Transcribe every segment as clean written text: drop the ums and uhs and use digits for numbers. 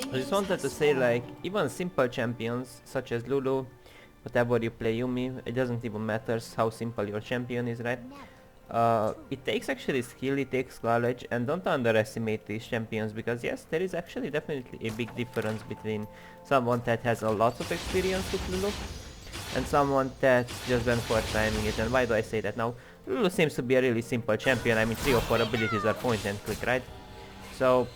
I just wanted to say, like, even simple champions such as Lulu, whatever you play Yumi, it doesn't even matter how simple your champion is, right? It takes actually skill, it takes knowledge, and don't underestimate these champions, because yes, there is actually definitely a big difference between someone that has a lot of experience with Lulu and someone that just went for timing it. And why do I say that now? Lulu seems to be a really simple champion. I mean, 3 or 4 abilities are point and click, right? So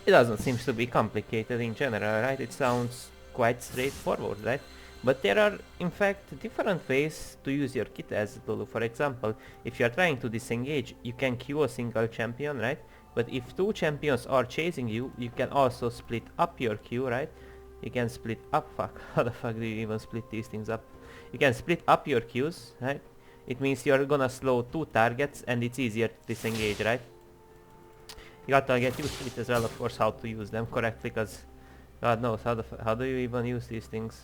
it doesn't seem to be complicated in general, right? It sounds quite straightforward, right? But there are, in fact, different ways to use your kit as Lulu. For example, if you are trying to disengage, you can queue a single champion, right? But if 2 champions are chasing you, you can also split up your queue, right? You can split up, fuck, how the fuck do you even split these things up? You can split up your queues, right? It means you're gonna slow 2 targets and it's easier to disengage, right? You gotta get used to it as well, of course, how to use them correctly, because God knows how do you even use these things?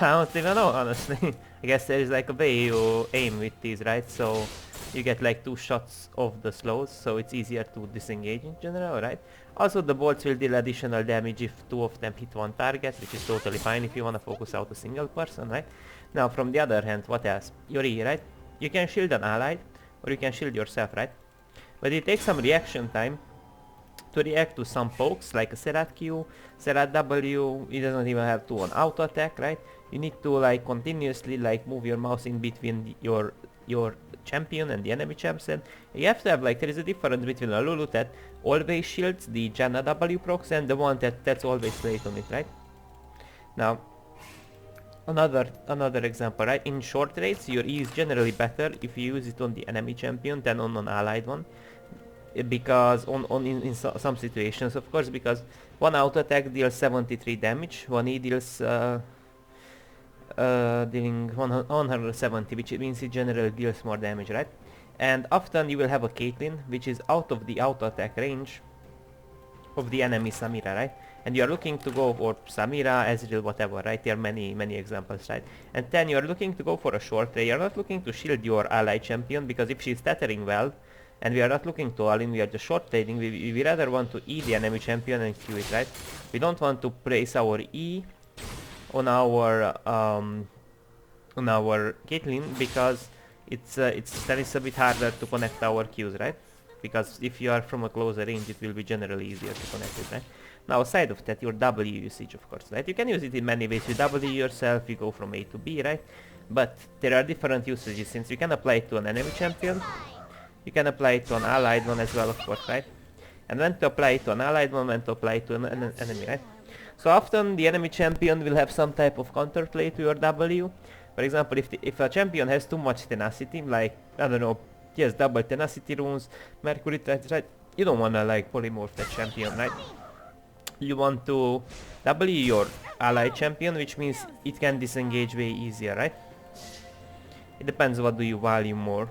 I don't even know, honestly. I guess there is like a way you aim with these, right? So you get like 2 shots of the slows, so it's easier to disengage in general, right? Also, the bolts will deal additional damage if 2 of them hit 1 target, which is totally fine if you wanna focus out a single person, right? Now, from the other hand, what else? Your E, right? You can shield an ally, or you can shield yourself, right? But it takes some reaction time to react to some pokes, like a Serat Q, Serat W. It doesn't even have to on auto attack, right? You need to like continuously like move your mouse in between your champion and the enemy champs, and you have to have like, there is a difference between a Lulu that always shields the Janna W procs and the one that's always late on it, right? Now, another example, right? In short raids, your E is generally better if you use it on the enemy champion than on an allied one, because in some situations, of course, because one auto attack deals 73 damage, one E deals dealing 170, which means it generally deals more damage, right? And often you will have a Caitlyn which is out of the auto attack range of the enemy Samira, right? And you are looking to go for Samira, Ezreal, whatever, right? There are many examples, right? And then you are looking to go for a short trade. You are not looking to shield your ally champion, because if she's tethering well, and we are not looking to all in, we are just short trading, we rather want to E the enemy champion and Q it, right? We don't want to place our E on our Caitlyn, because it's then it's a bit harder to connect our Qs, right? Because if you are from a closer range, it will be generally easier to connect it, right? Now, aside of that, your W usage, of course, right? You can use it in many ways. You W yourself, you go from A to B, right? But there are different usages, since you can apply it to an enemy champion, you can apply it to an allied one as well, of course, right? And when to apply it to an allied one, when to apply it to an enemy, right? So often the enemy champion will have some type of counterplay to your W. For example, if a champion has too much tenacity, like, I don't know, he has double tenacity runes, Mercury threats, right? You don't wanna like polymorph that champion, right? You want to W your ally champion, which means it can disengage way easier, right? It depends what do you value more.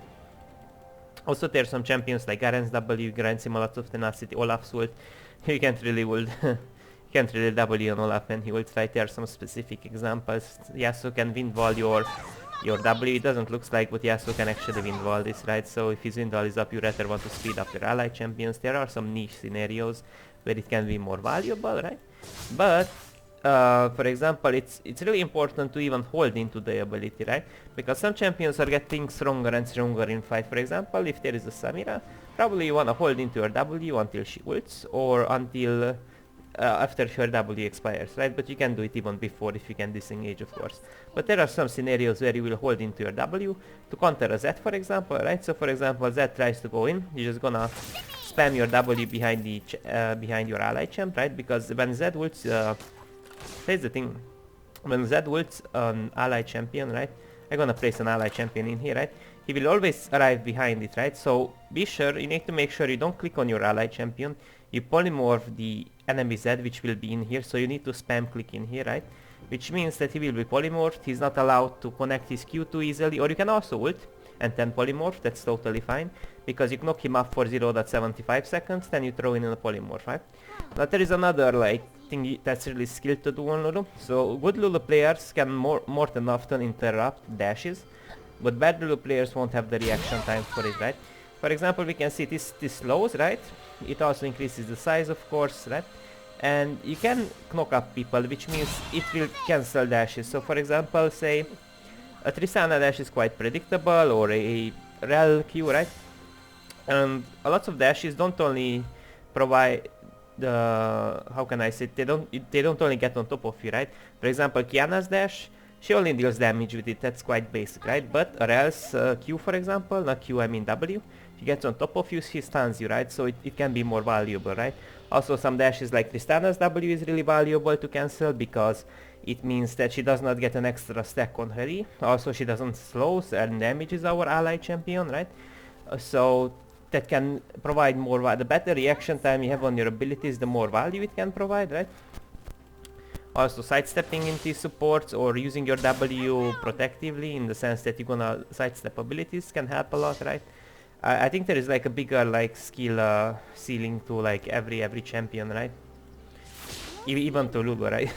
Also, there are some champions like Garen's W, grants him a lot of tenacity, Olaf's ult. You can't really ult. You can't really W on Olaf when he ults, right? There are some specific examples. Yasuo can windwall your W. It doesn't look like, but Yasuo can actually windwall this, right? So if his windwall is up, you rather want to speed up your ally champions. There are some niche scenarios where it can be more valuable, right? But for example, it's really important to even hold into the ability, right? Because some champions are getting stronger and stronger in fight. For example, if there is a Samira, probably you wanna hold into your W until she ults, or until after her W expires, right? But you can do it even before if you can disengage, of course. But there are some scenarios where you will hold into your W to counter a Zed, for example, right? So for example, Zed tries to go in, you're just gonna spam your W behind the behind your ally champ, right? Because when Zed ults, here's the thing, when Zed ults an ally champion, right? I'm gonna place an ally champion in here, right? He will always arrive behind it, right? So be sure, you need to make sure you don't click on your ally champion. You polymorph the enemy Zed, which will be in here, so you need to spam click in here, right? Which means that he will be polymorphed, he's not allowed to connect his Q too easily, or you can also ult and then polymorph, that's totally fine, because you knock him off for 0.75 seconds, then you throw in a polymorph, right? But there is another like thing that's really skilled to do on Lulu. So good Lulu players can more than often interrupt dashes, but bad Lulu players won't have the reaction time for it, right? For example, we can see this slows, right? It also increases the size, of course, right? and you can knock up people, which means it will cancel dashes. So for example, say a Tristana dash is quite predictable, or a Rel Q, right? And a lot of dashes don't only provide the, how can I say, they don't only get on top of you, right? For example, Kiana's dash, she only deals damage with it, that's quite basic, right? But Rel's Q, for example, not Q, I mean W, she gets on top of you, she stuns you, right? So it can be more valuable, right? Also some dashes like Tristana's W is really valuable to cancel because it means that she does not get an extra stack on her E. Also she doesn't slow and damages our ally champion, right? So that can provide more, the better reaction time you have on your abilities, the more value it can provide, right? Also sidestepping into supports or using your W protectively in the sense that you're gonna sidestep abilities can help a lot, right? I think there is like a bigger like skill ceiling to like every champion, right? Even to Lulu, right?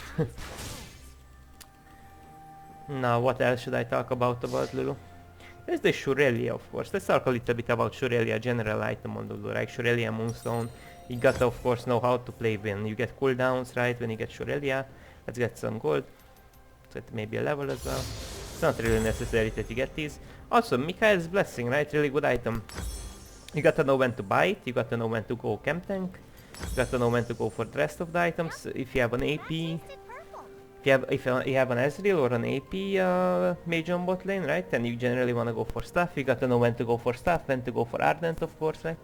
Now what else should I talk about Lulu? There's the Shurelia, of course. Let's talk a little bit about Shurelia, general item on Lulu, right? Shurelia Moonstone. You gotta, of course, know how to play when you get cooldowns, right? When you get Shurelia. Let's get some gold. So it may be a level as well. It's not really necessary that you get these. Also, Mikhail's Blessing, right? Really good item. You gotta know when to buy it. You gotta know when to go Camp Tank. You gotta know when to go for the rest of the items. If you have an AP, if you have an Ezreal or an AP mage on bot lane, right? And you generally want to go for stuff. You gotta know when to go for stuff, when to go for Ardent, of course, right?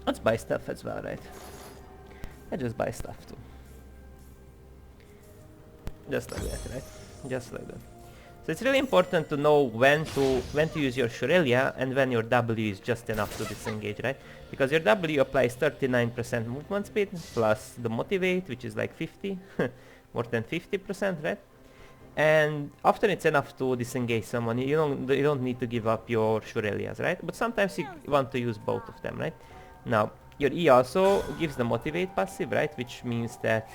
Let's buy stuff as well, right? I just buy stuff too. Just like that, right? Just like that. So it's really important to know when to use your Shurelia and when your W is just enough to disengage, right? Because your W applies 39% movement speed plus the motivate, which is like 50, more than 50%, right? And often it's enough to disengage someone. You don't need to give up your Shurelias, right? But sometimes you want to use both of them, right? Now your E also gives the motivate passive, right? Which means that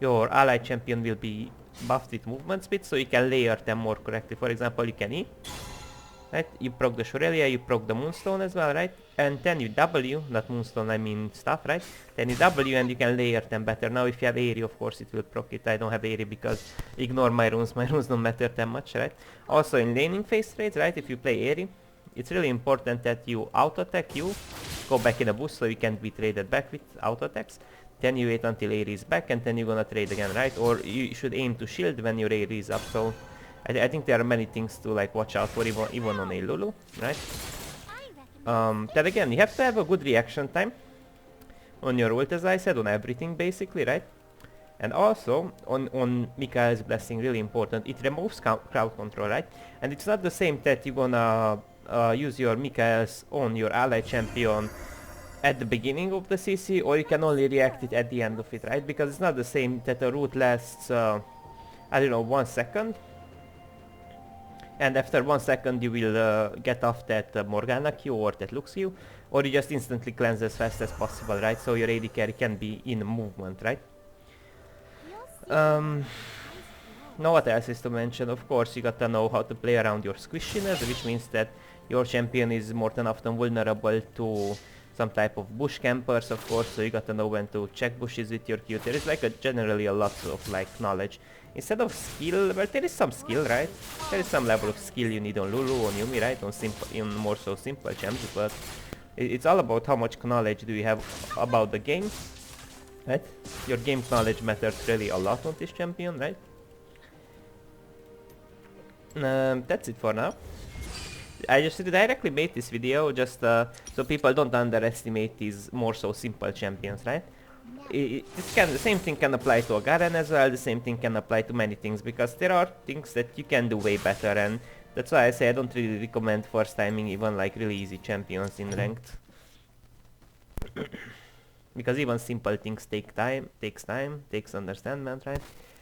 your ally champion will be buffed with movement speed, so you can layer them more correctly. For example, you can E, right? You proc the Shurelia, you proc the Moonstone as well, right? And then you W, not Moonstone, I mean stuff, right? Then you W and you can layer them better. Now if you have Aerie, of course it will proc it. I don't have Aerie because ignore my runes don't matter that much, right? Also in laning phase trades, right? If you play Aerie, it's really important that you auto-attack, you go back in a boost so you can be traded back with auto-attacks. Then you wait until Aerie is back and then you're gonna trade again, right? Or you should aim to shield when your Aerie is up. So I think there are many things to like watch out for even on a Lulu, right? Then again, you have to have a good reaction time on your ult, as I said, on everything basically, right? And also on Mikhail's Blessing, really important, it removes crowd control, right? And it's not the same that you're gonna use your Mikhail's on your ally champion at the beginning of the CC, or you can only react it at the end of it, right? Because it's not the same that a root lasts, I don't know, 1 second. And after 1 second you will get off that Morgana Q or that Lux Q, or you just instantly cleanse as fast as possible, right? So your AD carry can be in movement, right? Now what else is to mention? Of course you gotta know how to play around your squishiness, which means that your champion is more than often vulnerable to some type of bush campers, of course, so you gotta know when to check bushes with your Q. There is like generally a lot of like knowledge. Instead of skill, well, there is some skill, right? There is some level of skill you need on Lulu, on Yumi, right? On more so simple champs, but it's all about how much knowledge do you have about the game, right? Your game knowledge matters really a lot on this champion, right? That's it for now. I just directly made this video just so people don't underestimate these more so simple champions, right? The same thing can apply to a Garen as well, the same thing can apply to many things, because there are things that you can do way better, and that's why I say I don't really recommend first timing even like really easy champions in ranked. Because even simple things takes time, takes understanding, right?